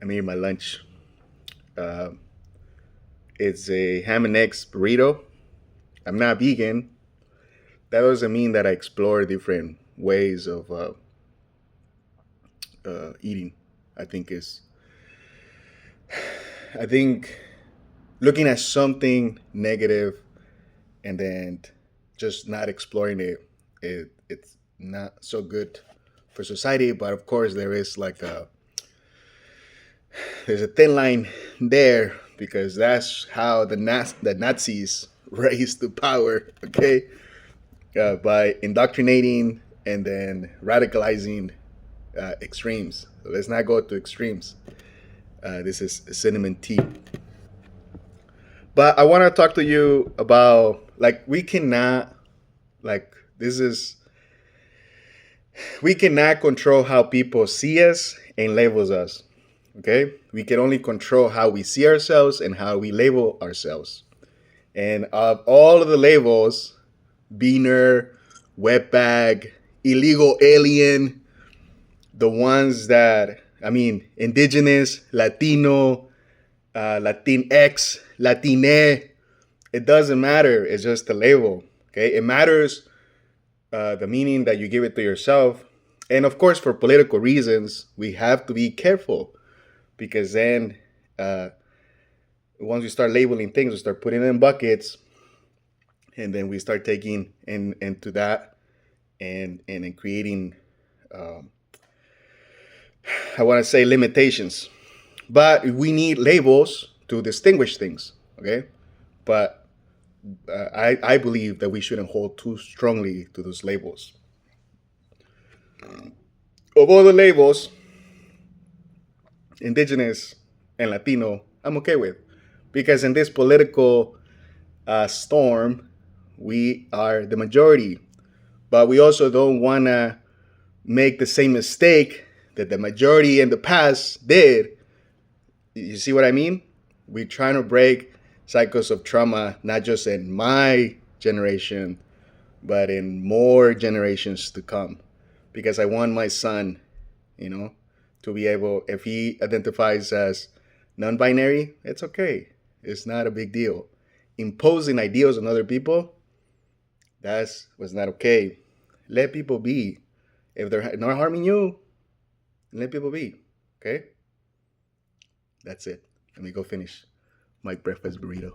I'm eating my lunch. Uh, it's a ham and eggs burrito. I'm not vegan. That doesn't mean that I explore different ways of eating. I think is I think looking at something negative and then just not exploring it's not so good for society. But of course, there's a thin line there because that's how the Nazis raised to power. Okay, by indoctrinating and then radicalizing extremes. So let's not go to extremes. This is cinnamon tea. But I want to talk to you about like we cannot like this is we cannot control how people see us and labels us. Okay, we can only control how we see ourselves and how we label ourselves. And of all of the labels, beaner, wetbag, illegal alien, the ones that I mean, indigenous, Latino, Latinx, Latine. It doesn't matter. It's just a label. Okay, it matters the meaning that you give it to yourself. And of course, for political reasons, we have to be careful because then uh, once we start labeling things, we start putting it in buckets, and then we start taking into that and in creating, um, I want to say limitations. But we need labels to distinguish things. Okay, but I believe that we shouldn't hold too strongly to those labels. Of all the labels, indigenous and Latino, I'm okay with. Because in this political storm, we are the majority. But we also don't want to make the same mistake that the majority in the past did. You see what I mean? We're trying to break cycles of trauma, not just in my generation, but in more generations to come. Because I want my son, you know, to be able, if he identifies as non binary, it's okay. It's not a big deal. Imposing ideals on other people, that's was not okay. Let people be. If they're not harming you, let people be. Okay? That's it. Let me go finish my breakfast burrito.